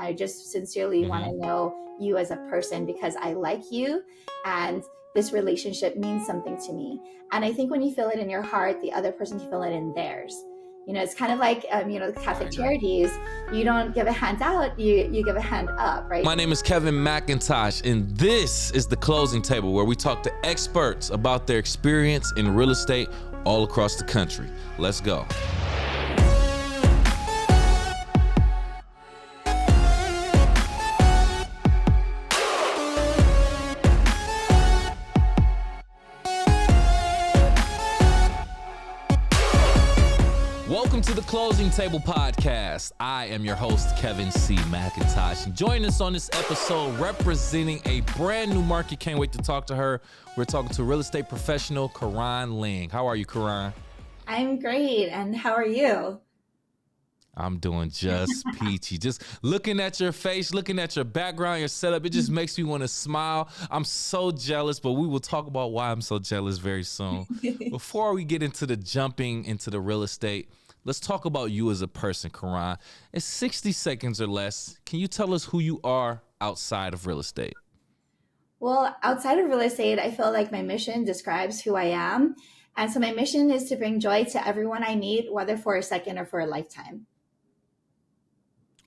I just sincerely want to know you as a person because I like you and this relationship means something to me. And I think when you feel it in your heart, the other person can feel it in theirs. It's kind of like, the Catholic Charities. You don't give a hand out, you give a hand up, right? My name is Kevin McIntosh, and this is The Closing Table, where we talk to experts about their experience in real estate all across the country. Let's go. Welcome to the Closing Table Podcast. I am your host, Kevin C. McIntosh. And join us on this episode representing a brand new market. Can't wait to talk to her. We're talking to real estate professional, Caron Ling. How are you, Caron? I'm great. And how are you? I'm doing just peachy. Just looking at your face, looking at your background, your setup, it just makes me want to smile. I'm so jealous, but we will talk about why I'm so jealous very soon. Before we get into the jumping into the real estate, let's talk about you as a person, Caron. In 60 seconds or less, can you tell us who you are outside of real estate? Well, outside of real estate, I feel like my mission describes who I am. And so my mission is to bring joy to everyone I meet, whether for a second or for a lifetime.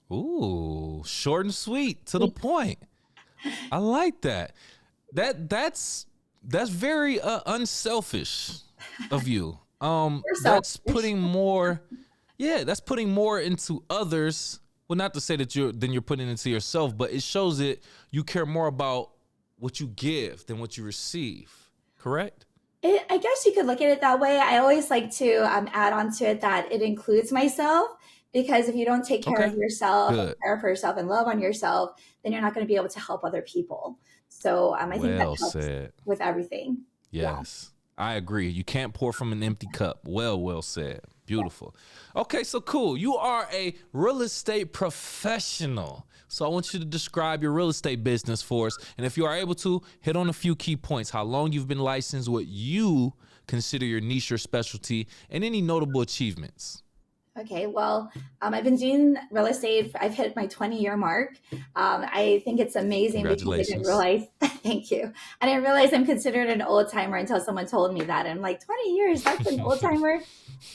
Ooh, short and sweet, to the point. I like that. That's very unselfish of you. That's putting more into others. Well, not to say that you're putting it into yourself, but it shows that you care more about what you give than what you receive. Correct? I guess you could look at it that way. I always like to add on to it that it includes myself. Because if you don't take care of yourself, care for yourself, and love on yourself, then you're not going to be able to help other people. So I think that helps with everything. Yes, yeah. I agree. You can't pour from an empty cup. Well said. Beautiful. Okay, so cool. You are a real estate professional. So I want you to describe your real estate business for us. And if you are able to, hit on a few key points. How long you've been licensed, what you consider your niche or specialty, and any notable achievements. Okay, well, I've been doing real estate. I've hit my 20-year mark. I think it's amazing because I didn't realize, thank you. I didn't realize I'm considered an old timer until someone told me that. I'm like, 20 years, that's an old timer?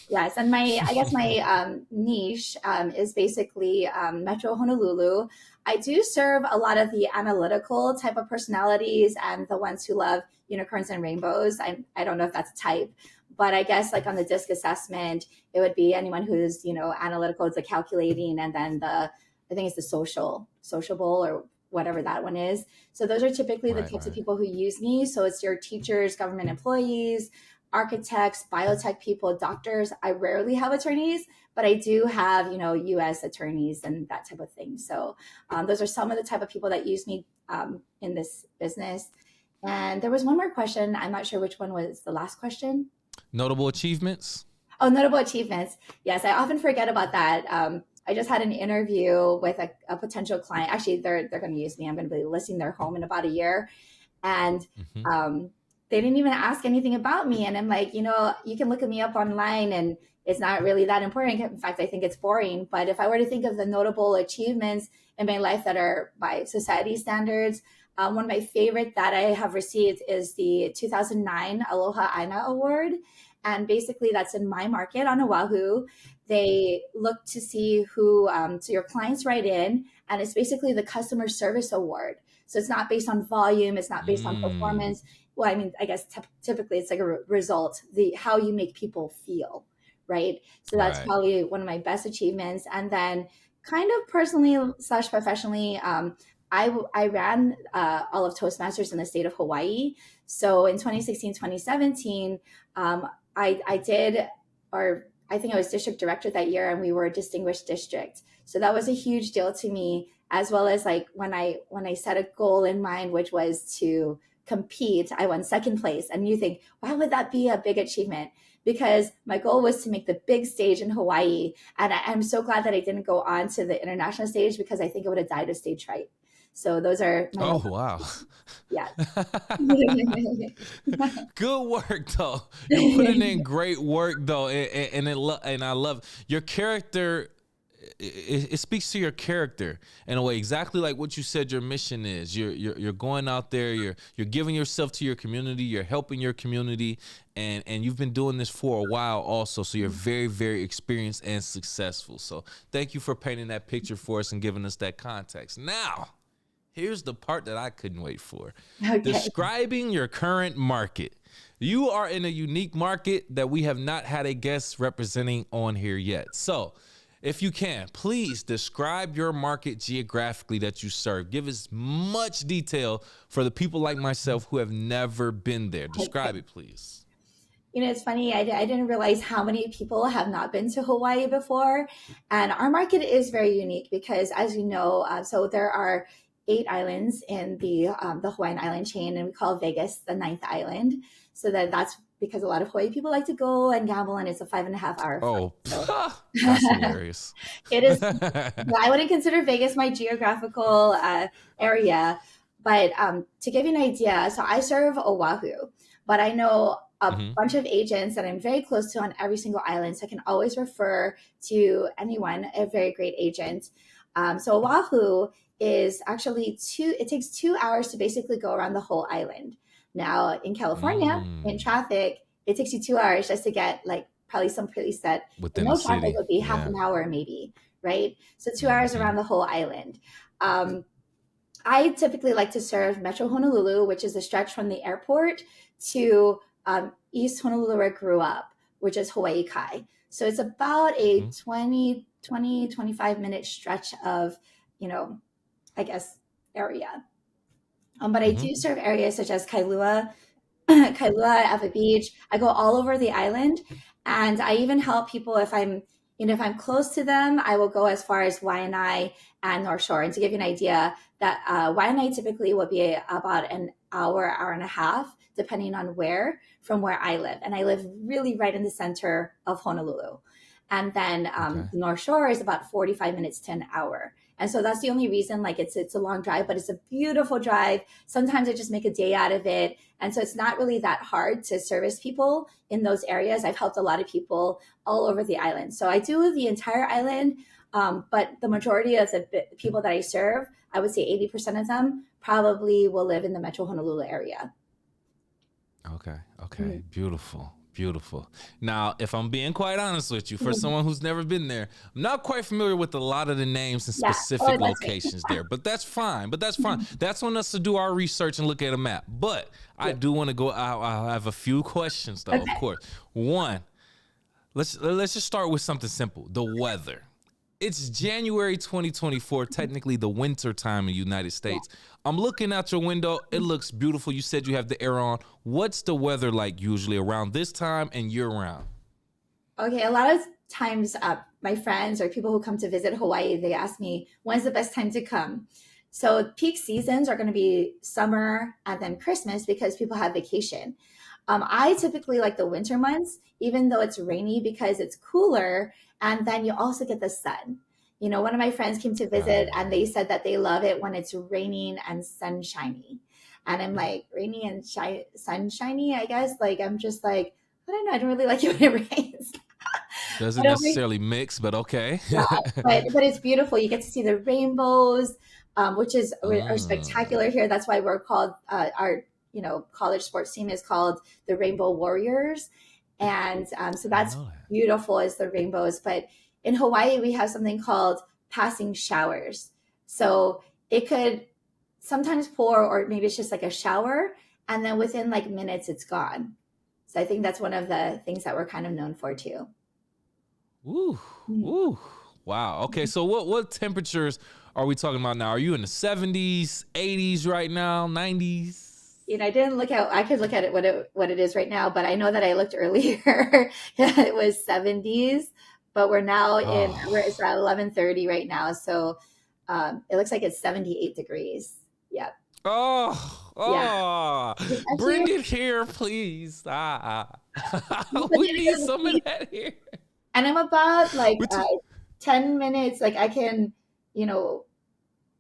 Yes, and my niche is basically Metro Honolulu. I do serve a lot of the analytical type of personalities and the ones who love unicorns and rainbows. I don't know if that's a type. But I guess like on the DISC assessment, it would be anyone who's, analytical, it's the calculating, and then I think it's the sociable or whatever that one is. So those are typically the types of people who use me. So it's your teachers, government employees, architects, biotech people, doctors. I rarely have attorneys, but I do have, U.S. attorneys and that type of thing. So those are some of the type of people that use me in this business. And there was one more question. I'm not sure which one was the last question. Notable achievements? Oh, notable achievements. Yes, I often forget about that. I just had an interview with a potential client. Actually, they're going to use me. I'm going to be listing their home in about a year. And they didn't even ask anything about me. And I'm like, you can look at me up online and it's not really that important. In fact, I think it's boring. But if I were to think of the notable achievements in my life that are by society standards, one of my favorite that I have received is the 2009 Aloha Aina Award. And basically that's in my market on Oahu. They look to see who, so your clients write in, and it's basically the customer service award. So it's not based on volume. It's not based on performance. Well, I guess typically it's like a result, how you make people feel, right? So that's probably one of my best achievements. And then kind of personally / professionally, I ran all of Toastmasters in the state of Hawaii. So in 2016, 2017, I think I was district director that year, and we were a distinguished district. So that was a huge deal to me, as well as like when I set a goal in mind, which was to compete, I won second place. And you think, why would that be a big achievement? Because my goal was to make the big stage in Hawaii. And I'm so glad that I didn't go on to the international stage, because I think it would have died of stage fright. So those are my wow. Yeah. Good work though. You're putting in great work though. And I love your character it speaks to your character in a way, exactly like what you said your mission is. You're going out there, you're giving yourself to your community, you're helping your community, and you've been doing this for a while also, so you're very, very experienced and successful. So thank you for painting that picture for us and giving us that context. Now, here's the part that I couldn't wait for. Okay. Describing your current market. You are in a unique market that we have not had a guest representing on here yet. So if you can, please describe your market geographically that you serve. Give us much detail for the people like myself who have never been there. Describe it, please. It's funny. I didn't realize how many people have not been to Hawaii before. And our market is very unique because, as you know, so there are 8 islands in the Hawaiian island chain, and we call Vegas the 9th island. So that's because a lot of Hawaii people like to go and gamble, and it's a 5.5 hour flight. Oh, so. That's hilarious. It is. I wouldn't consider Vegas my geographical area, but to give you an idea, so I serve Oahu, but I know a bunch of agents that I'm very close to on every single island, so I can always refer to anyone, a very great agent. So Oahu is actually it takes 2 hours to basically go around the whole island. Now in California, in traffic, it takes you 2 hours just to get like probably some place that within no the traffic city. Would be half an hour maybe, right? So 2 hours around the whole island. I typically like to serve Metro Honolulu, which is a stretch from the airport to East Honolulu where I grew up, which is Hawaii Kai. So it's about a 25 minute stretch of, I guess, area. But I do serve areas such as Kailua, Ava Beach. I go all over the island, and I even help people if I'm close to them. I will go as far as Waianae and North Shore. And to give you an idea, that Waianae typically would be about an hour and a half, depending on from where I live. And I live really right in the center of Honolulu. And then North Shore is about 45 minutes to an hour. And so that's the only reason, like it's a long drive, but it's a beautiful drive. Sometimes I just make a day out of it. And so it's not really that hard to service people in those areas. I've helped a lot of people all over the island. So I do the entire island, but the majority of the people that I serve, I would say 80% of them probably will live in the Metro Honolulu area. Okay. Beautiful. Now, if I'm being quite honest with you, for someone who's never been there, I'm not quite familiar with a lot of the names and specific locations there, but that's fine. That's on us to do our research and look at a map. But I do want to go out. I have a few questions though, of course. One, let's just start with something simple. The weather. It's January 2024, technically the winter time in the United States. I'm looking out your window. It looks beautiful. You said you have the air on. What's the weather like usually around this time and year round? Okay, a lot of times my friends or people who come to visit Hawaii, they ask me, when's the best time to come? So peak seasons are going to be summer and then Christmas because people have vacation. I typically like the winter months, even though it's rainy, because it's cooler. And then you also get the sun. One of my friends came to visit and they said that they love it when it's raining and sunshiny. And I'm like, rainy and sunshiny, I guess. Like, I'm just like, I don't know. I don't really like it when it rains. Doesn't necessarily mix, but okay. Yeah, but it's beautiful. You get to see the rainbows, which are spectacular here. That's why we're called, our college sports team is called the Rainbow Warriors. And so that's beautiful as the rainbows. But in Hawaii, we have something called passing showers. So it could sometimes pour, or maybe it's just like a shower. And then within like minutes, it's gone. So I think that's one of the things that we're kind of known for too. Ooh. Wow. Okay. So what temperatures are we talking about now? Are you in the 70s, 80s right now, 90s? I didn't look at, I could look at it, what it is right now, but I know that I looked earlier. It was 70s, but we're now it's around 11:30 right now. So it looks like it's 78 degrees. Yeah. Bring it here, please. We need some of that here. And I'm about like 10 minutes. Like I can,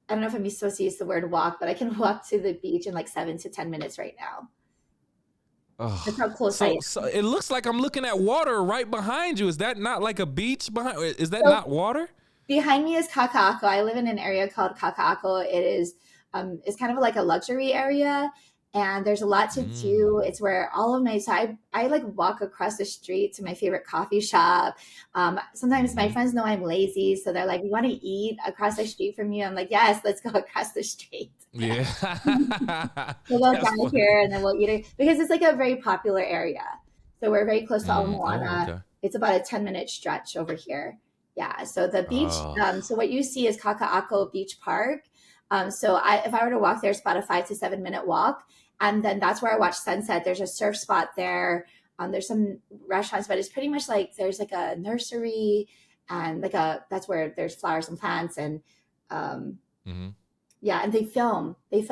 I don't know if I'm supposed to use the word walk, but I can walk to the beach in like 7 to 10 minutes right now. That's how close I am. So it looks like I'm looking at water right behind you. Is that not like a beach behind? Is that not water? behind me is Kaka'ako. I live in an area called Kaka'ako. It is it's kind of like a luxury area, and there's a lot to do. It's where all of my so I like walk across the street to my favorite coffee shop. Sometimes my friends know I'm lazy, so they're like, "You want to eat across the street from you?" I'm like, "Yes, let's go across the street." Yeah. We'll go That's down funny. here and then we'll eat it because it's like a very popular area. So we're very close to Ala Oh, Moana. okay. It's about a 10-minute stretch over here. Yeah. So the beach, Oh, so what you see is Kaka'ako Beach Park. If I were to walk there, it's about a 5 to 7 minute walk. And then that's where I watch sunset. There's a surf spot there. There's some restaurants, but it's pretty much like there's like a nursery and that's where there's flowers and plants and um, mm-hmm. yeah, and they film. There's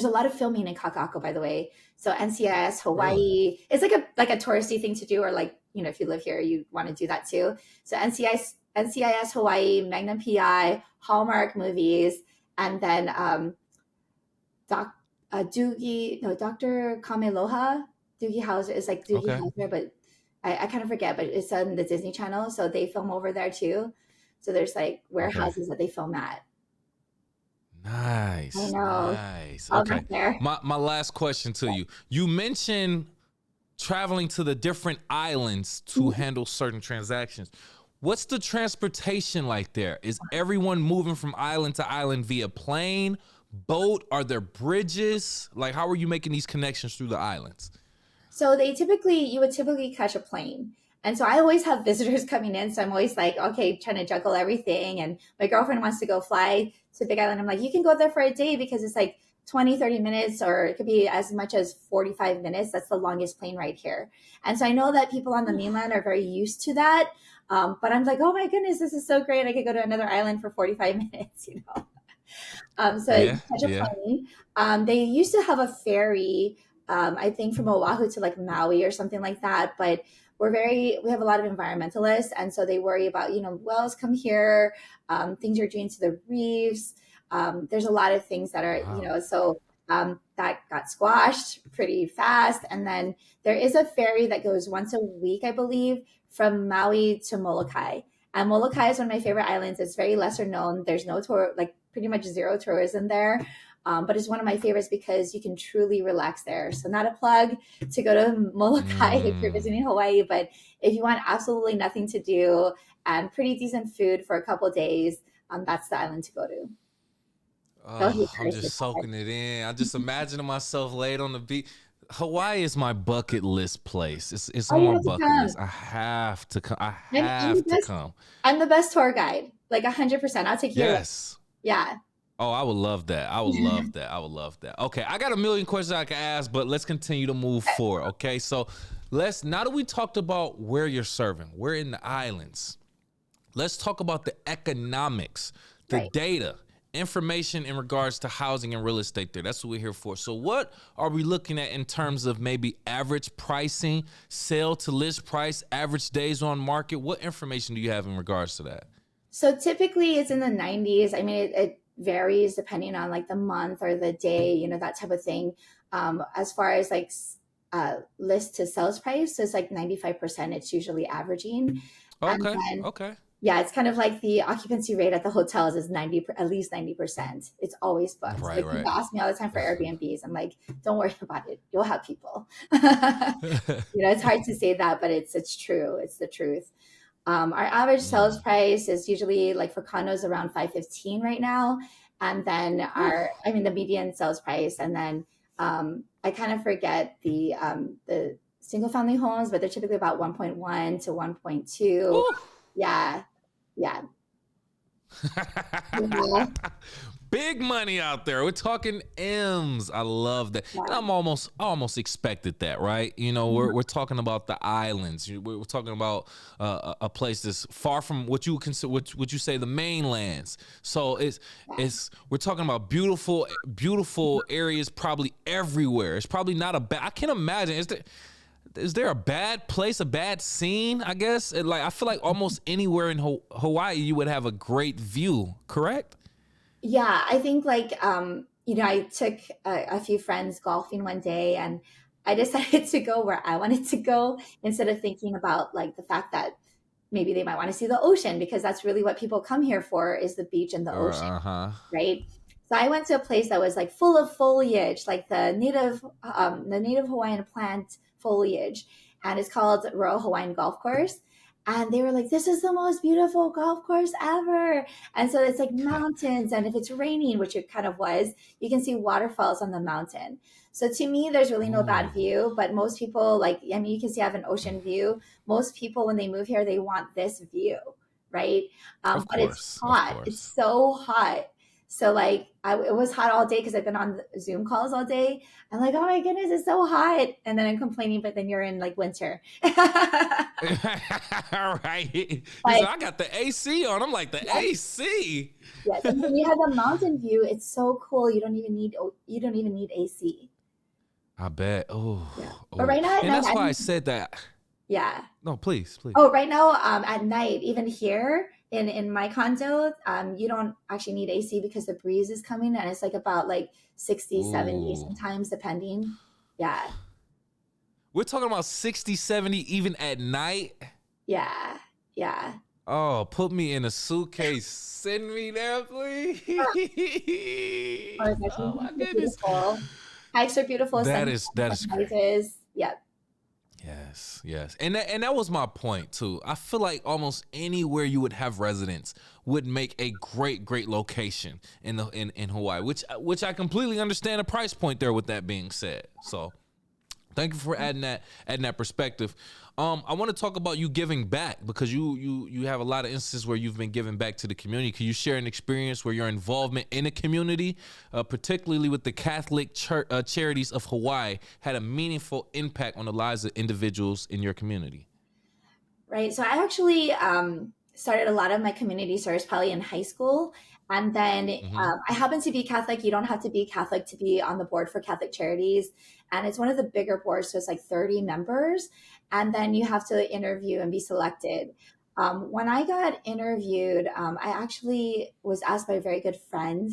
a lot of filming in Kakako, by the way. So NCIS Really? Hawaii, it's like a touristy thing to do, or like, if you live here you want to do that too. So NCIS Hawaii, Magnum PI, Hallmark movies, and then doc Doogie no Dr. Kamealoha. Doogie Howser is like Doogie Okay. Howser, but I kind of forget, but it's on the Disney Channel, so they film over there too. So there's like Okay. warehouses that they film at. I Nice. know. Nice. All back Okay. there. My last question to you. You mentioned traveling to the different islands to Mhm. handle certain transactions. What's the transportation like there? Is everyone moving from island to island via plane, boat? Are there bridges? Like, how are you making these connections through the islands? So you would typically catch a plane. And so I always have visitors coming in. So I'm always like, okay, trying to juggle everything. And my girlfriend wants to go fly to Big Island. I'm like, you can go there for a day because it's like 20, 30 minutes, or it could be as much as 45 minutes. That's the longest plane ride here. And so I know that people on the mainland are very used to that. But I'm like, oh my goodness, this is so great. I could go to another island for 45 minutes. So Yeah. you catch a Yeah. plane. They used to have a ferry, I think from Oahu to like Maui or something like that. But we have a lot of environmentalists, and so they worry about wells come here, things you're doing to the reefs. There's a lot of things that are Wow. that got squashed pretty fast. And then there is a ferry that goes once a week, I believe, from Maui to Molokai. And Molokai is one of my favorite islands. It's very lesser known. There's no tour, like pretty much zero tourism there. But it's one of my favorites because you can truly relax there. So not a plug to go to Molokai if you're Mm. visiting Hawaii, but if you want absolutely nothing to do and pretty decent food for a couple of days, that's the island to go to. That was Oh, I'm Paris. just soaking it in. I'm just imagining myself laid on the beach. Hawaii is my bucket list place. It's Oh, on you my have to bucket list. come. I have to come. I I'm the have to best. come. I'm the best tour guide. Like 100%. I'll take you around. Yes. Yeah. Oh, I would love that. I would love that. I would love that. Okay, I got a million questions I can ask, but let's continue to move forward. Okay, so now that we talked about where you're serving, we're in the islands. Let's talk about the economics, the Right. data, information in regards to housing and real estate there. That's what we're here for. So what are we looking at in terms of maybe average pricing, sale to list price, average days on market? What information do you have in regards to that? So typically it's in the 90s. I mean, it varies depending on like the month or the day, that type of thing. As far as like list to sales price, so it's like 95%. It's usually averaging. And Okay, then, okay. yeah, it's kind of like the occupancy rate at the hotels is at least 90%. It's always booked. Right, Like people right. ask me all the time for Airbnbs. I'm like, don't worry about it. You'll have people. It's hard to say that, but it's true. It's the truth. Our average sales Mm. price is usually like for condos around 515 right now, and then Whew. the median sales price, and then I kind of forget the single family homes, but they're typically about 1.1 to 1.2. Whew. Yeah, yeah, yeah, Big money out there. We're talking M's. I love that. And I almost expected that, right? We're talking about the islands. We're talking about a place that's far from what you consider, what you say the mainlands. So we're talking about beautiful areas probably everywhere. It's probably not a bad, I can't imagine. Is there a bad place, a bad scene, I guess? I feel like almost anywhere in Hawaii you would have a great view, correct? yeah. I think I took a few friends golfing one day, and I decided to go where I wanted to go instead of thinking about like the fact that maybe they might want to see the ocean, because that's really what people come here for, is the beach and the ocean, right? So I went to a place that was like full of foliage, like the native Hawaiian plant foliage, and it's called Royal Hawaiian Golf Course. And they were like, "This is the most beautiful golf course ever." And so it's like mountains, and if it's raining, which it kind of was, you can see waterfalls on the mountain. So to me, there's really no bad view, but most people, like, I mean, you can see I have an ocean view. Most people, when they move here, they want this view, right? But it's hot. It's so hot. So like, it was hot all day because I've been on Zoom calls all day. I'm like, oh my goodness, it's so hot. And then I'm complaining, but then you're in like winter. All right. Like, I got the AC on. I'm like, the AC. Yes. And when you have the mountain view, it's so cool. You don't even need AC. I bet. Oh, yeah. But right now, and that's why I said that. Yeah. No, please. Oh, right now, at night, even here in my condo, you don't actually need AC because the breeze is coming, and it's like about like 60, 70 sometimes, depending. Yeah. We're talking about 60, 70 even at night? Yeah. Yeah. Oh, put me in a suitcase. Send me there, please. Oh my goodness. Beautiful. Hikes are beautiful. That is great. Yep. Yes. And that was my point too. I feel like almost anywhere you would have residents would make a great location in Hawaii, which I completely understand the price point there, with that being said. So thank you for adding that perspective. I want to talk about you giving back, because you have a lot of instances where you've been giving back to the community. Can you share an experience where your involvement in a community, particularly with the Catholic Charities of Hawaii, had a meaningful impact on the lives of individuals in your community? Right. So I actually started a lot of my community service probably in high school. And then I happen to be Catholic. You don't have to be Catholic to be on the board for Catholic Charities. And it's one of the bigger boards, so it's like 30 members. And then you have to interview and be selected. When I got interviewed, I actually was asked by a very good friend,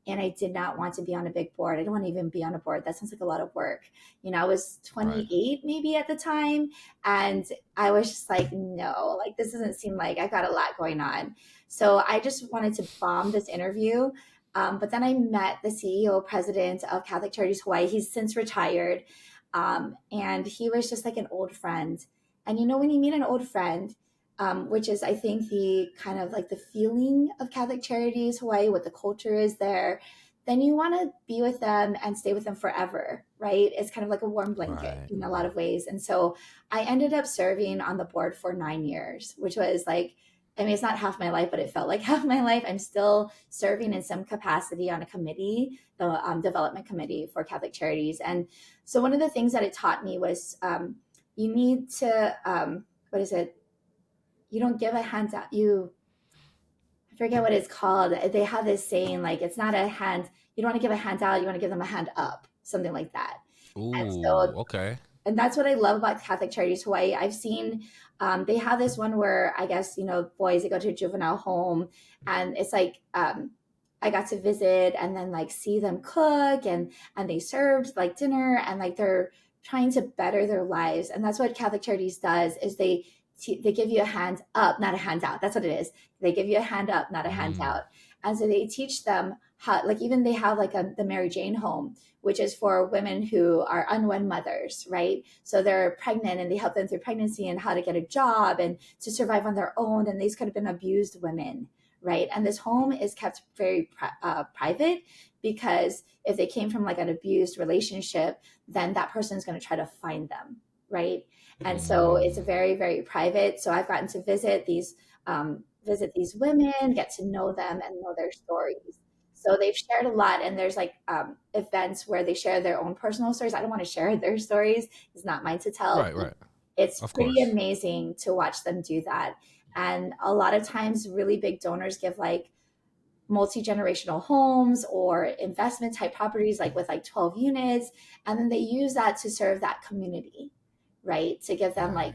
and I did not want to be on a big board. I don't want to even be on a board. That sounds like a lot of work. You know, I was 28 maybe at the time. And I was just like, no, like this doesn't seem like I've got a lot going on. So I just wanted to bomb this interview. But then I met the CEO, president of Catholic Charities Hawaii. He's since retired. And he was just like an old friend. And you know, when you meet an old friend, which is, I think, the kind of like the feeling of Catholic Charities Hawaii, what the culture is there, then you want to be with them and stay with them forever, right? It's kind of like a warm blanket in a lot of ways. And so I ended up serving on the board for 9 years, which was like, I mean, it's not half my life, but it felt like half my life. I'm still serving in some capacity on a committee, the development committee for Catholic Charities. And so one of the things that it taught me was you need to, you don't give a handout. I forget what it's called. They have this saying, like, it's not a hand. You don't want to give a handout. You want to give them a hand up, something like that. Ooh, okay. And that's what I love about Catholic Charities Hawaii. I've seen, they have this one where I guess, you know, boys, they go to a juvenile home, and it's like, I got to visit and then like see them cook, and they served like dinner, and like they're trying to better their lives. And that's what Catholic Charities does, is they give you a hand up, not a handout. That's what it is. They give you a hand up, not a handout. And so they teach them how, like, even they have like the Mary Jane home, which is for women who are unwed mothers, right? So they're pregnant, and they help them through pregnancy and how to get a job and to survive on their own. And these could have been abused women, right? And this home is kept very private, because if they came from like an abused relationship, then that person is going to try to find them, right? And so it's very, very private. So I've gotten to visit these women, get to know them and know their stories. So they've shared a lot, and there's like events where they share their own personal stories. I don't want to share their stories. It's not mine to tell. Right. It's pretty amazing to watch them do that. And a lot of times really big donors give like multi-generational homes or investment type properties, like with like 12 units. And then they use that to serve that community, right? To give them like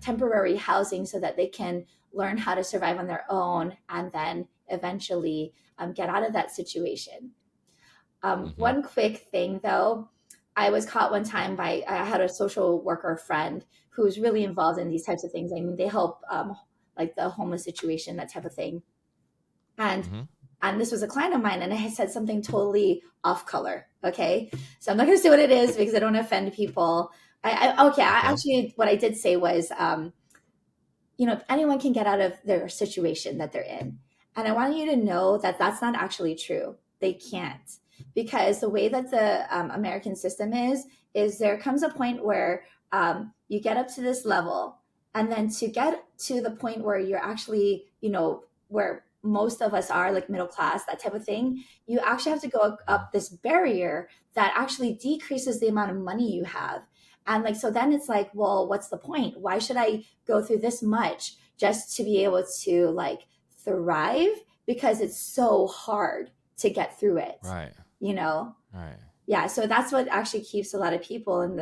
temporary housing so that they can learn how to survive on their own, and then eventually get out of that situation. One quick thing though, I was caught one time I had a social worker friend who's really involved in these types of things. I mean, they help like the homeless situation, that type of thing. And Mm-hmm. and this was a client of mine, and I had said something totally off color. Okay, so I'm not going to say what it is because I don't want to offend people. Okay, actually, what I did say was, anyone can get out of their situation that they're in, and I want you to know that that's not actually true. They can't, because the way that the American system is there comes a point where you get up to this level, and then to get to the point where you're actually, where most of us are, like middle class, that type of thing, you actually have to go up this barrier that actually decreases the amount of money you have. And like, so then it's like, well, what's the point? Why should I go through this much just to be able to like thrive? Because it's so hard to get through it. Right. Right. Yeah. So that's what actually keeps a lot of people in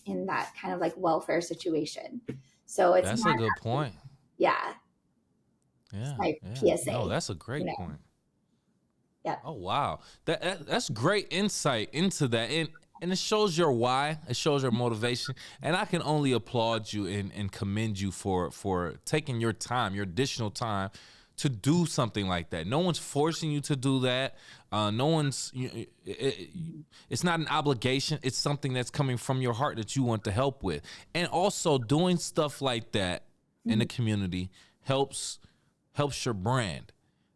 in that kind of like welfare situation. So that's a good point. Yeah. Yeah. My PSA. No, that's a great point. Yeah. Oh wow, that's great insight into that, and it shows your why. It shows your motivation, and I can only applaud you and commend you for taking your time, your additional time, to do something like that. No one's forcing you to do that. No one's. It's not an obligation. It's something that's coming from your heart that you want to help with, and also doing stuff like that in the community helps your brand.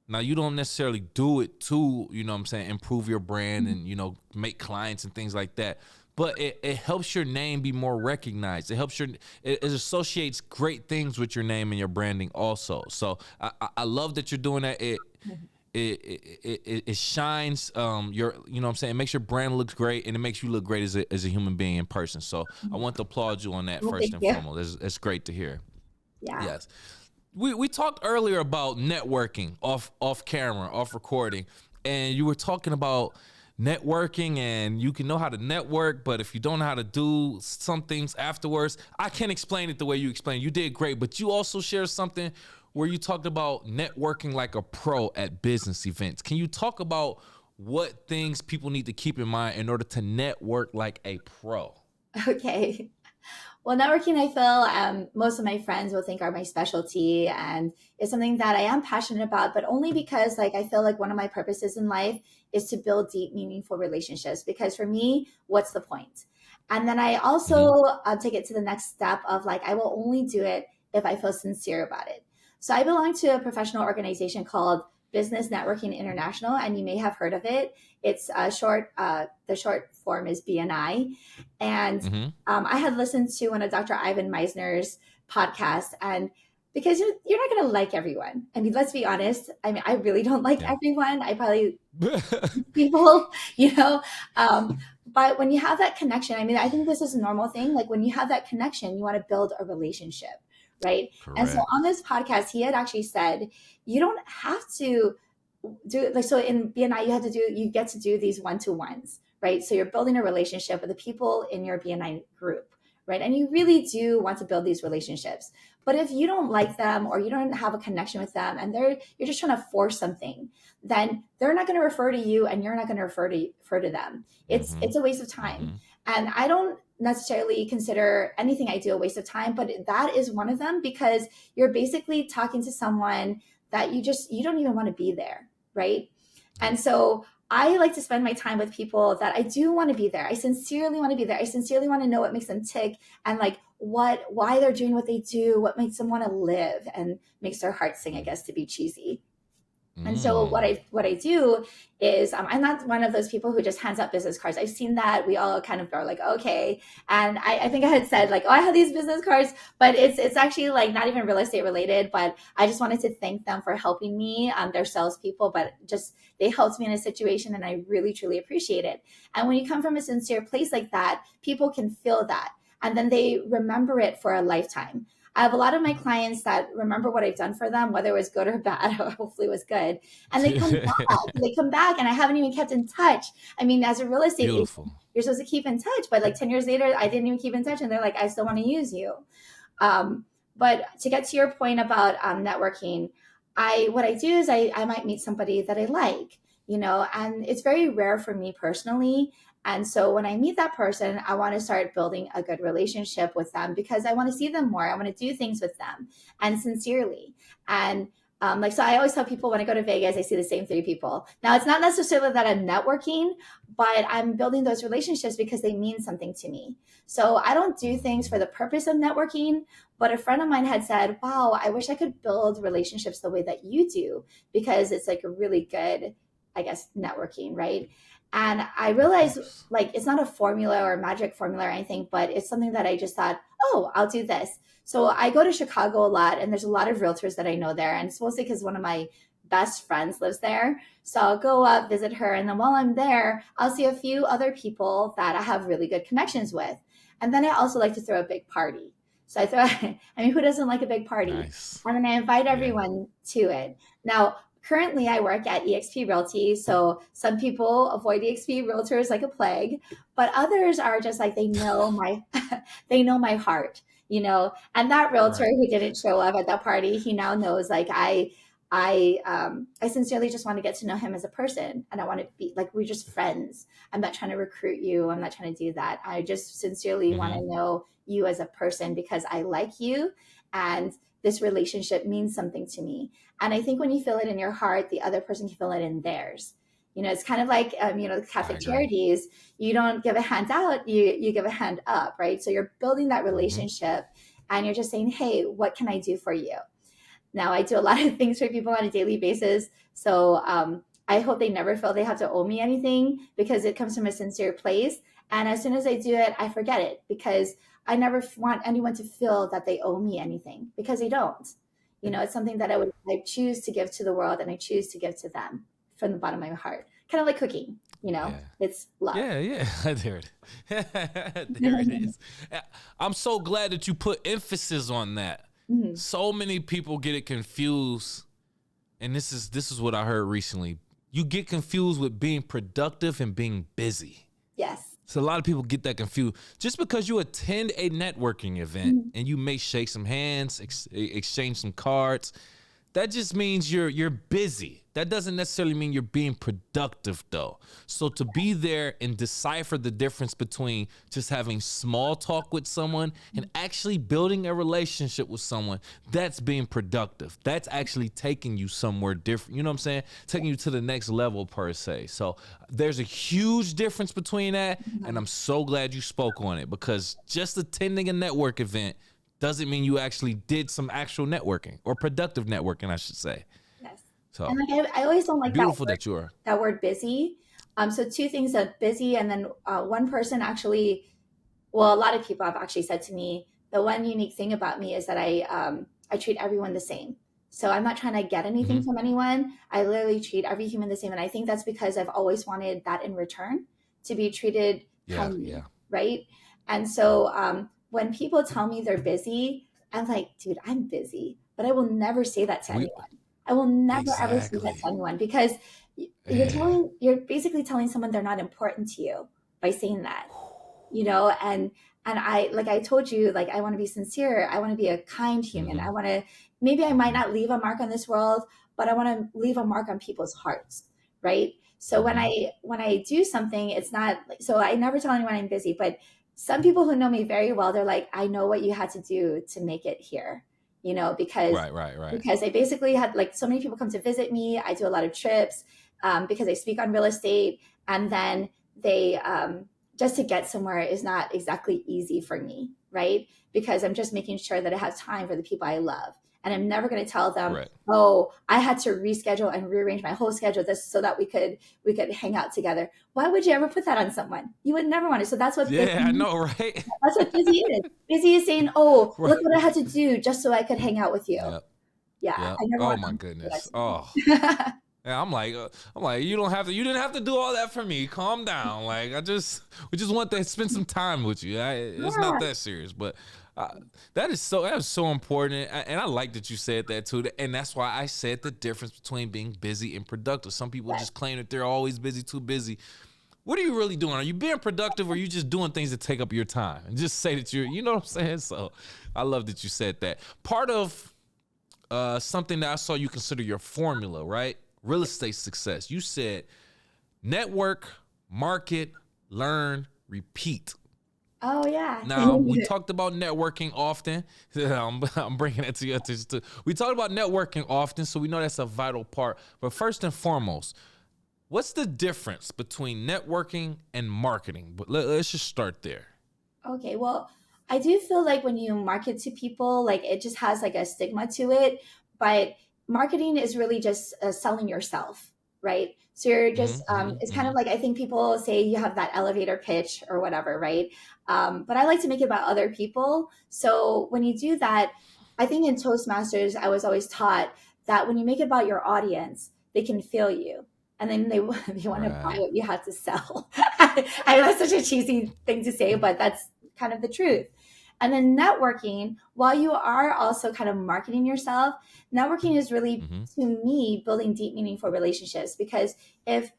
Now, you don't necessarily do it to, improve your brand and, make clients and things like that. But it helps your name be more recognized. It helps it associates great things with your name and your branding also. So I love that you're doing that. It shines it makes your brand look great, and it makes you look great as a human being in person. So I want to applaud you on that first and foremost. It's great to hear. Yeah. Yes. We talked earlier about networking off camera, off recording, and you were talking about networking, and you can know how to network, but if you don't know how to do some things afterwards, I can't explain it the way you explained. You did great, but you also shared something where you talked about networking like a pro at business events. Can you talk about what things people need to keep in mind in order to network like a pro? Okay. Well, networking, I feel most of my friends will think are my specialty, and it's something that I am passionate about, but only because like I feel like one of my purposes in life is to build deep, meaningful relationships. Because for me, what's the point? And then I also take it to the next step of like, I will only do it if I feel sincere about it. So I belong to a professional organization called Business Networking International, and you may have heard of it. It's the short form is BNI. And I had listened to one of Dr. Ivan Meisner's podcasts, and because you're not going to like everyone. I mean, let's be honest. I mean, I really don't like everyone. I probably people, but when you have that connection, I mean, I think this is a normal thing. Like when you have that connection, you want to build a relationship. Right. Correct. And so on this podcast, he had actually said, you don't have to do like, so in BNI, you get to do these one-to-ones, right? So you're building a relationship with the people in your BNI group, right? And you really do want to build these relationships. But if you don't like them or you don't have a connection with them and you're just trying to force something, then they're not going to refer to you and you're not going to refer to them. It's a waste of time. And I don't necessarily consider anything I do a waste of time, but that is one of them, because you're basically talking to someone that you don't even want to be there, right? And so I like to spend my time with people that I do want to be there. I sincerely want to be there. I sincerely want to know what makes them tick and like why they're doing what they do, what makes them want to live and makes their heart sing, I guess, to be cheesy. And so what I do is I'm not one of those people who just hands out business cards. I've seen that. We all kind of are like, okay. And I think I had said like, oh, I have these business cards, but it's actually like not even real estate related, but I just wanted to thank them for helping me. They're salespeople, but just they helped me in a situation and I really, truly appreciate it. And when you come from a sincere place like that, people can feel that. And then they remember it for a lifetime. I have a lot of my clients that remember what I've done for them, whether it was good or bad, or hopefully it was good. And they come back and I haven't even kept in touch. I mean, as a real estate agent, you're supposed to keep in touch, but like 10 years later, I didn't even keep in touch. And they're like, I still want to use you. But to get to your point about networking, what I do is I might meet somebody that I like, and it's very rare for me personally. And so when I meet that person, I want to start building a good relationship with them because I want to see them more. I want to do things with them and sincerely. And so I always tell people when I go to Vegas, I see the same 3 people. Now, it's not necessarily that I'm networking, but I'm building those relationships because they mean something to me. So I don't do things for the purpose of networking, but a friend of mine had said, wow, I wish I could build relationships the way that you do because it's like a really good, I guess, networking, right? And I realized like it's not a formula or a magic formula or anything, but it's something that I just thought, oh, I'll do this. So I go to Chicago a lot and there's a lot of realtors that I know there. And it's mostly because one of my best friends lives there. So I'll go up, visit her. And then while I'm there, I'll see a few other people that I have really good connections with. And then I also like to throw a big party. So I mean, who doesn't like a big party? Nice. And then I invite everyone to it. Now, currently I work at eXp Realty. So some people avoid eXp realtors like a plague, but others are just like, they know my heart, and that realtor who didn't show up at that party, he now knows like I sincerely just want to get to know him as a person, and I want to be like, we're just friends. I'm not trying to recruit you. I'm not trying to do that. I just sincerely want to know you as a person because I like you, and this relationship means something to me. And I think when you feel it in your heart, the other person can feel it in theirs. It's kind of like, the Catholic Charities, you don't give a hand out, you give a hand up, right? So you're building that relationship and you're just saying, hey, what can I do for you? Now, I do a lot of things for people on a daily basis. So I hope they never feel they have to owe me anything because it comes from a sincere place. And as soon as I do it, I forget it because I never want anyone to feel that they owe me anything because they don't. It's something that I choose to give to the world and I choose to give to them from the bottom of my heart. Kind of like cooking, it's love. Yeah. There it is. I'm so glad that you put emphasis on that. Mm-hmm. So many people get it confused. And this is what I heard recently. You get confused with being productive and being busy. Yes. So a lot of people get that confused. Just because you attend a networking event and you may shake some hands, exchange some cards, that just means you're busy. That doesn't necessarily mean you're being productive, though. So to be there and decipher the difference between just having small talk with someone and actually building a relationship with someone, that's being productive. That's actually taking you somewhere different. You know what I'm saying? Taking you to the next level, per se. So there's a huge difference between that, and I'm so glad you spoke on it because just attending a network event doesn't mean you actually did some actual networking or productive networking, I should say. Yes. So and like I always don't like beautiful that you are. That word busy. So 2 things are busy, and then one person actually, well, a lot of people have actually said to me, the one unique thing about me is that I treat everyone the same. So I'm not trying to get anything from anyone. I literally treat every human the same, and I think that's because I've always wanted that in return, to be treated kindly, right? And so when people tell me they're busy, I'm like, dude, I'm busy, but I will never say that to anyone. I will never ever say that to anyone because you're basically telling someone they're not important to you by saying that, and I told you, like, I want to be sincere. I want to be a kind human. I want to, maybe I might not leave a mark on this world, but I want to leave a mark on people's hearts. Right. So when I do something, it's not, so I never tell anyone I'm busy, but some people who know me very well, they're like, I know what you had to do to make it here, because because I basically had, like, so many people come to visit me. I do a lot of trips because I speak on real estate, and then they just to get somewhere is not exactly easy for me, right? Because I'm just making sure that I have time for the people I love. And I'm never going to tell them, oh, I had to reschedule and rearrange my whole schedule just so that we could hang out together. Why would you ever put that on someone? You would never want to. So that's what busy, I know, right? That's what busy is. Busy is saying, oh, look what I had to do just so I could hang out with you. Yeah. I never oh my goodness. Oh. Yeah, I'm like, you didn't have to do all that for me. Calm down. Like, we just want to spend some time with you. It's not that serious, but that is so important. And I like that you said that too. And that's why I said the difference between being busy and productive. Some people just claim that they're always busy, too busy. What are you really doing? Are you being productive, or are you just doing things that take up your time? And just say that you know what I'm saying? So I love that you said that. Part of something that I saw you consider your formula, right? Real estate success. You said network, market, learn, repeat. Oh, yeah. Now, we talked about networking often. I'm bringing it to your attention too. We talked about networking often, so we know that's a vital part. But first and foremost, what's the difference between networking and marketing? But let's just start there. Okay, well, I do feel like when you market to people, like it just has like a stigma to it, but marketing is really just selling yourself, right? So you're just, it's kind of like, I think people say you have that elevator pitch or whatever, right? But I like to make it about other people. So when you do that, I think in Toastmasters, I was always taught that when you make it about your audience, they can feel you. And then they want to buy what you have to sell. I know that's such a cheesy thing to say, but that's kind of the truth. And then networking, while you are also kind of marketing yourself, networking is really, to me, building deep, meaningful relationships. Because I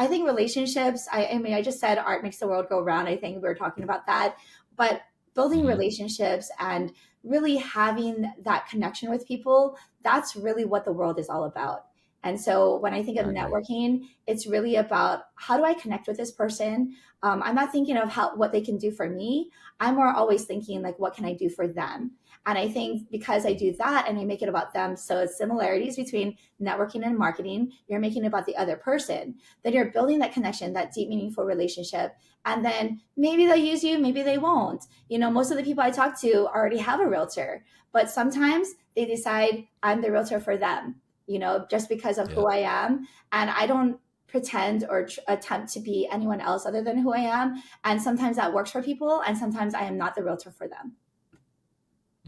think relationships, I mean, I just said art makes the world go round. I think we were talking about that. But building relationships and really having that connection with people, that's really what the world is all about. And so when I think of networking, it's really about how do I connect with this person? I'm not thinking of what they can do for me. I'm more always thinking like, what can I do for them? And I think because I do that and I make it about them, so it's similarities between networking and marketing, you're making it about the other person. Then you're building that connection, that deep, meaningful relationship. And then maybe they'll use you, maybe they won't. You know, most of the people I talk to already have a realtor, but sometimes they decide I'm the realtor for them, you know, just because of who I am. And I don't pretend or attempt to be anyone else other than who I am. And sometimes that works for people. And sometimes I am not the realtor for them.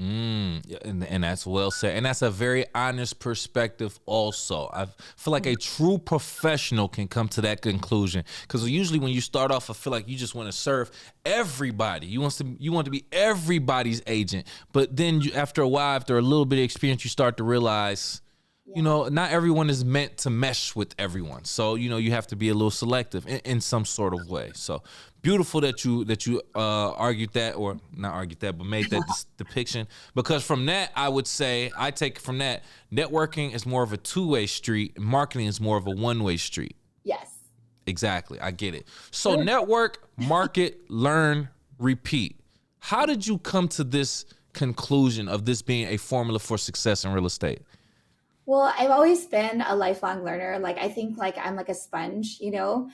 And that's well said. And that's a very honest perspective also. I feel like a true professional can come to that conclusion. Because usually when you start off, I feel like you just want to serve everybody. You want to be everybody's agent. But then after a while, after a little bit of experience, you start to realize, you know, not everyone is meant to mesh with everyone. So, you know, you have to be a little selective in some sort of way. So beautiful that you argued that, or not argued that, but made that depiction. Because from that, I would say, I take from that, networking is more of a two-way street, and marketing is more of a one-way street. Yes. Exactly. I get it. So network, market, learn, repeat. How did you come to this conclusion of this being a formula for success in real estate? Well, I've always been a lifelong learner. Like, I think like I'm like a sponge, you know.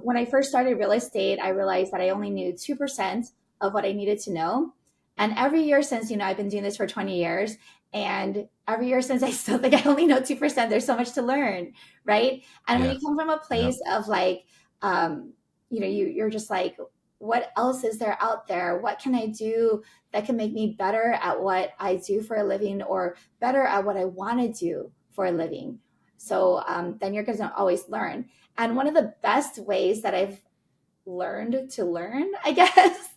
When I first started real estate, I realized that I only knew 2% of what I needed to know. And every year since, you know, I've been doing this for 20 years. And every year since, I still think I only know 2%. There's so much to learn, right? And when you come from a place of like, you know, you're just like, what else is there out there? What can I do that can make me better at what I do for a living, or better at what I want to do for a living? So then you're going to always learn. And one of the best ways that I've learned to learn, I guess,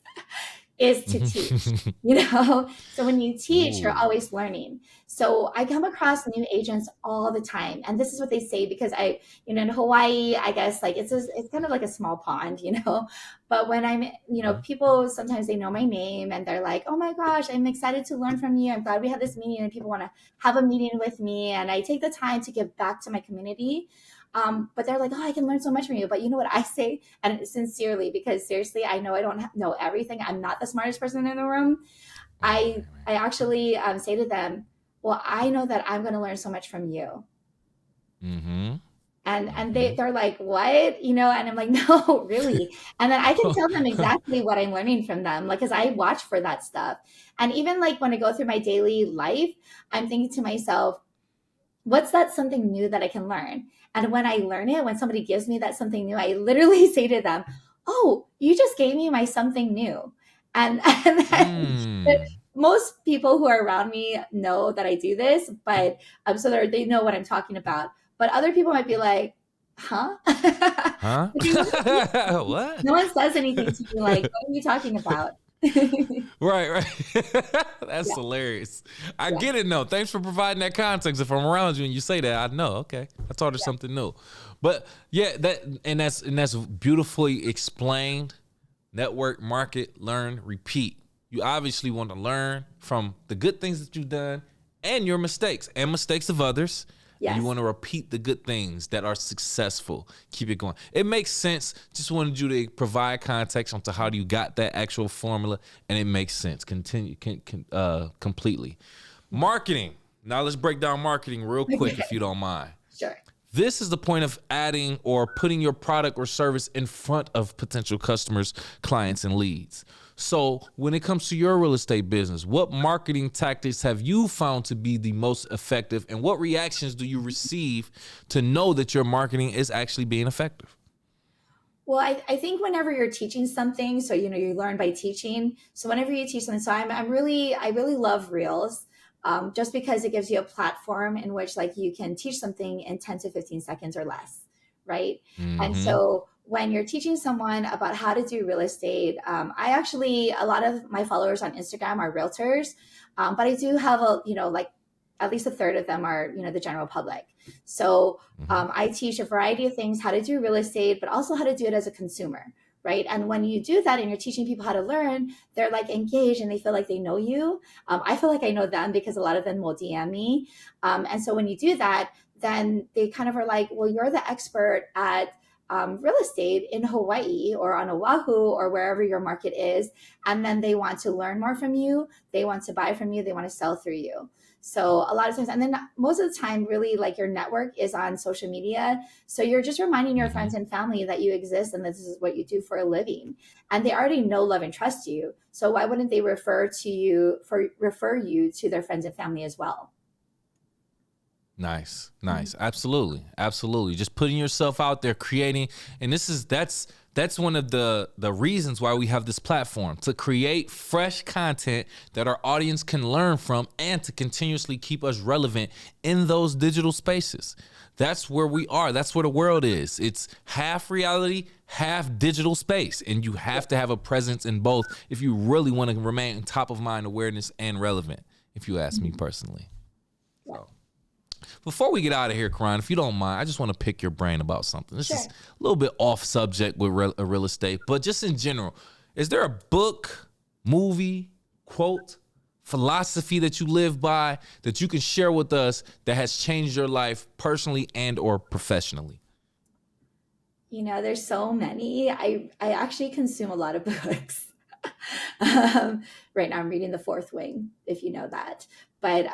is to teach, you know? So when you teach, you're always learning. So I come across new agents all the time. And this is what they say, because you know, in Hawaii, I guess like it's kind of like a small pond, you know? But when I'm, you know, people, sometimes they know my name and they're like, oh my gosh, I'm excited to learn from you. I'm glad we had this meeting, and people want to have a meeting with me. And I take the time to give back to my community. But they're like, oh, I can learn so much from you. But you know what I say? And sincerely, because seriously, I know I don't know everything. I'm not the smartest person in the room. I actually say to them, well, I know that I'm going to learn so much from you. And they're like, what? You know, and I'm like, no, really. And then I can tell them exactly what I'm learning from them, like, because I watch for that stuff. And even like when I go through my daily life, I'm thinking to myself, what's that something new that I can learn? And when I learn it, when somebody gives me that something new, I literally say to them, oh, you just gave me my something new. And most people who are around me know that I do this, but so they know what I'm talking about. But other people might be like, huh? What? No one says anything to me like, what are you talking about? Right. That's hilarious. I get it. No, thanks for providing that context. If I'm around you and you say that, I know. Okay, I taught her something new. But yeah, that's beautifully explained. Network, market, learn, repeat. You obviously want to learn from the good things that you've done and your mistakes of others. And you Yes. want to repeat the good things that are successful. Keep it going. It makes sense. Just wanted you to provide context onto how you got that actual formula, and it makes sense. Continue completely. Marketing. Now let's break down marketing real quick, if you don't mind. Sure. This is the point of adding or putting your product or service in front of potential customers, clients, and leads. So when it comes to your real estate business, what marketing tactics have you found to be the most effective, and what reactions do you receive to know that your marketing is actually being effective? Well, I think whenever you're teaching something, so you learn by teaching. So whenever you teach something, so I really love Reels, just because it gives you a platform in which like you can teach something in 10 to 15 seconds or less, right? And Mm-hmm. so when you're teaching someone about how to do real estate, a lot of my followers on Instagram are realtors, but I do have like at least a third of them are the general public. So Mm-hmm. I teach a variety of things, how to do real estate, but also how to do it as a consumer, right? And when you do that and you're teaching people how to learn, they're like engaged and they feel like they know you. I feel like I know them because a lot of them will DM me. And so when you do that, then they kind of are like, well, you're the expert at real estate in Hawaii or on Oahu or wherever your market is. And then they want to learn more from you. They want to buy from you. They want to sell through you. So a lot of times, and then most of the time, really like your network is on social media. So you're just reminding your Mm-hmm. friends and family that you exist and this is what you do for a living. And they already know, love, and trust you. So why wouldn't they refer you to their friends and family as well? Nice. Absolutely. Just putting yourself out there, creating, and that's one of the reasons why we have this platform, to create fresh content that our audience can learn from and to continuously keep us relevant in those digital spaces. That's where we are. That's where the world is. It's half reality, half digital space, and you have to have a presence in both if you really want to remain top of mind awareness and relevant, if you ask me personally. Yeah. So before we get out of here, Caron, if you don't mind, I just want to pick your brain about something. This is Sure. a little bit off subject with real estate, but just in general, is there a book, movie, quote, philosophy that you live by that you can share with us that has changed your life personally and or professionally? There's so many. I actually consume a lot of books. Right now I'm reading The Fourth Wing, if you know that. But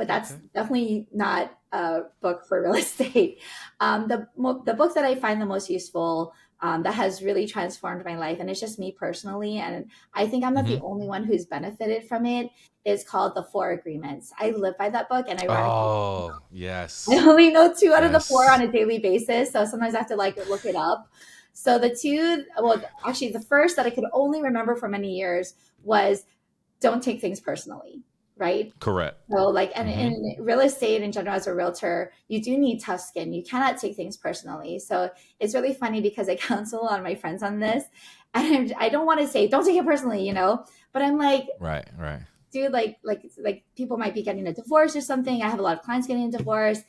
that's Okay. definitely not a book for real estate. The book that I find the most useful, that has really transformed my life, and it's just me personally, and I think I'm not Mm-hmm. the only one who's benefited from it, is called The Four Agreements. I live by that book, and ironically, Oh, I yes. only know two out of the four on Yes. a daily basis. So sometimes I have to like look it up. So the two, well, actually, the first that I could only remember for many years was don't take things personally, right? Correct. So, like, and Mm-hmm. in real estate in general, as a realtor, you do need tough skin. You cannot take things personally. So it's really funny because I counsel a lot of my friends on this, and I don't want to say don't take it personally, but I'm like, Right. dude, like people might be getting a divorce or something. I have a lot of clients getting a divorce,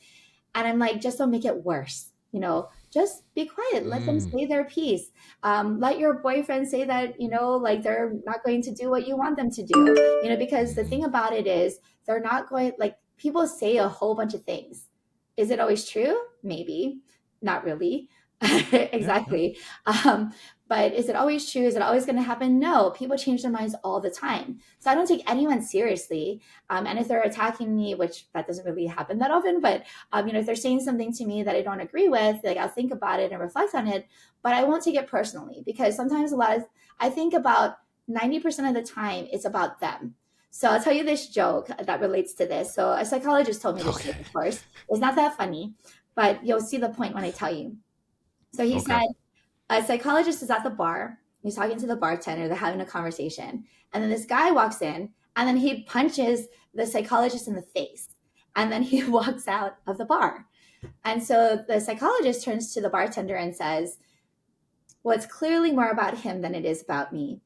and I'm like, just don't make it worse. Just be quiet. Let them Mm. say their piece. Let your boyfriend say that, like they're not going to do what you want them to do, because the Mm-hmm. thing about it is they're not going, like, people say a whole bunch of things. Is it always true? Maybe. Not really. Yeah. Exactly. Um, but is it always true? Is it always going to happen? No, people change their minds all the time. So I don't take anyone seriously. And if they're attacking me, which that doesn't really happen that often, but if they're saying something to me that I don't agree with, like, I'll think about it and reflect on it, but I won't take it personally, because sometimes I think about 90% of the time it's about them. So I'll tell you this joke that relates to this. So a psychologist told me this joke, Okay. of course. It's not that funny, but you'll see the point when I tell you. So he Okay. said, a psychologist is at the bar. He's talking to the bartender. They're having a conversation. And then this guy walks in and then he punches the psychologist in the face. And then he walks out of the bar. And so the psychologist turns to the bartender and says, well, it's clearly more about him than it is about me.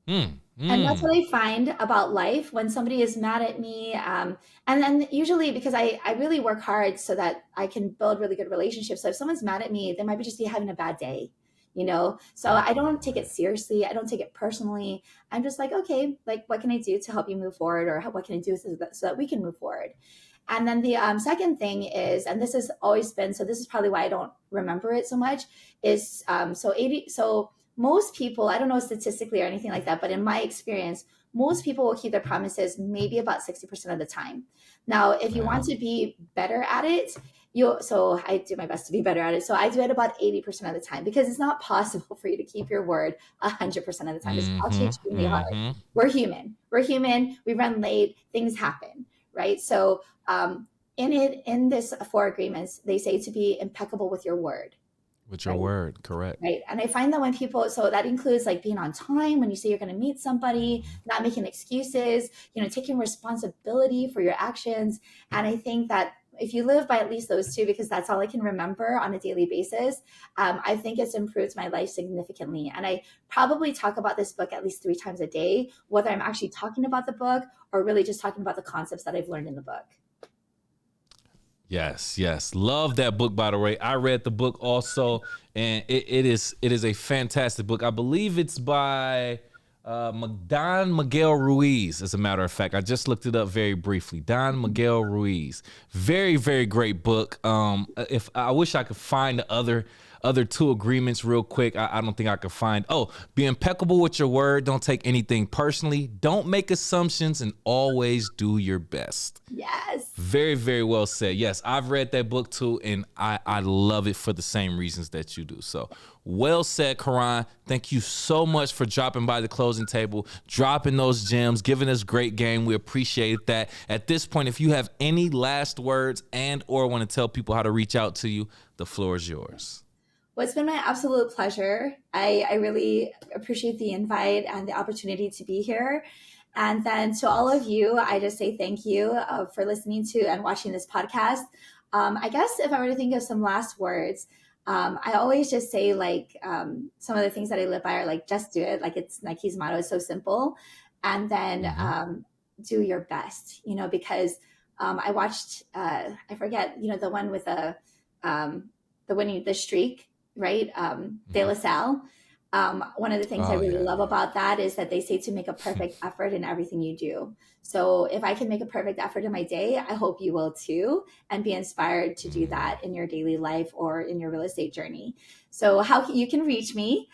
Mm. And that's Mm. what I find about life when somebody is mad at me. And then usually, because I really work hard so that I can build really good relationships. So if someone's mad at me, they might just be having a bad day, So I don't take it seriously. I don't take it personally. I'm just like, okay, like, what can I do to help you move forward? Or what can I do so that we can move forward? And then the second thing is, and this has always been, so this is probably why I don't remember it so much, is so most people, I don't know statistically or anything like that, but in my experience, most people will keep their promises maybe about 60% of the time. Now, if you want to be better at it, so I do my best to be better at it. So I do it about 80% of the time, because it's not possible for you to keep your word 100% of the time. It's actually extremely hard. We're human. We run late. Things happen, right? So in this 4 agreements, they say to be impeccable with your word. With your word, correct. Right. And I find that when people, so that includes like being on time when you say you're going to meet somebody, not making excuses, taking responsibility for your actions. And I think that if you live by at least those 2, because that's all I can remember on a daily basis, I think it's improved my life significantly. And I probably talk about this book at least 3 times a day, whether I'm actually talking about the book or really just talking about the concepts that I've learned in the book. Yes. Love that book, by the way. I read the book also, and it is a fantastic book. I believe it's by Don Miguel Ruiz, as a matter of fact. I just looked it up very briefly. Don Miguel Ruiz. Very, very great book. If I wish I could find the other 2 agreements real quick. I don't think I could find. Be impeccable with your word. Don't take anything personally. Don't make assumptions, and always do your best. Yes. Very, very well said. Yes, I've read that book too, and I love it for the same reasons that you do. So well said, Caron. Thank you so much for dropping by the closing table, dropping those gems, giving us great game. We appreciate that. At this point, if you have any last words and or want to tell people how to reach out to you, the floor is yours. Well, it's been my absolute pleasure. I really appreciate the invite and the opportunity to be here. And then to all of you, I just say thank you for listening to and watching this podcast. I guess if I were to think of some last words, I always just say some of the things that I live by are like, just do it. Like it's Nike's motto is so simple. And then do your best, because I watched, I forget, the one with the winning the streak. Right? De La Salle. One of the things I really love about that is that they say to make a perfect effort in everything you do. So if I can make a perfect effort in my day, I hope you will too, and be inspired to do that in your daily life or in your real estate journey. So how you can reach me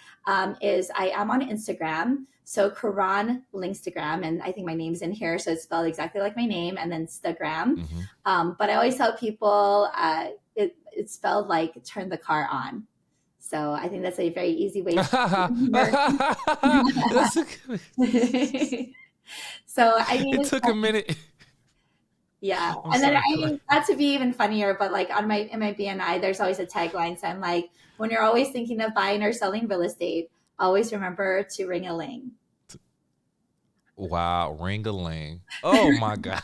is I am on Instagram. So Caron Lingstagram, and I think my name's in here, so it's spelled exactly like my name, and then Instagram. But I always tell people it's spelled like turn the car on. So I think that's a very easy way. So I mean, it took a minute. Yeah, that to be even funnier. But like in my BNI, there's always a tagline. So I'm like, when you're always thinking of buying or selling real estate, always remember to ring a ling. Wow, ring a ling. Oh my God.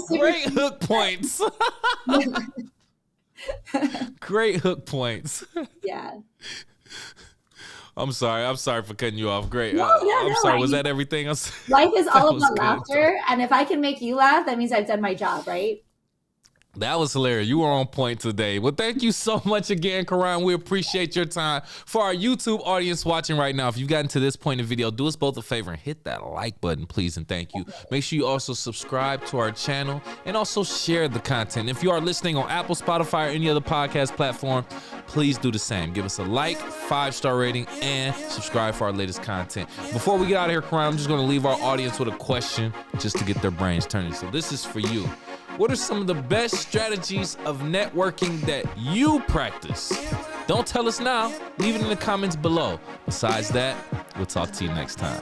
Great hook points. Great hook points. Yeah. I'm sorry for cutting you off. Great. I'm sorry. Was that everything else? Life is all about laughter. And if I can make you laugh, that means I've done my job, right? That was hilarious. You were on point today. Well, thank you so much again, Caron. We appreciate your time. For our YouTube audience watching right now, if you've gotten to this point in the video, do us both a favor and hit that like button, please, and thank you. Make sure you also subscribe to our channel and also share the content. If you are listening on Apple, Spotify, or any other podcast platform, please do the same. Give us a like, 5-star rating, and subscribe for our latest content. Before we get out of here, Caron, I'm just going to leave our audience with a question just to get their brains turning. So this is for you. What are some of the best strategies of networking that you practice? Don't tell us now. Leave it in the comments below. Besides that, we'll talk to you next time.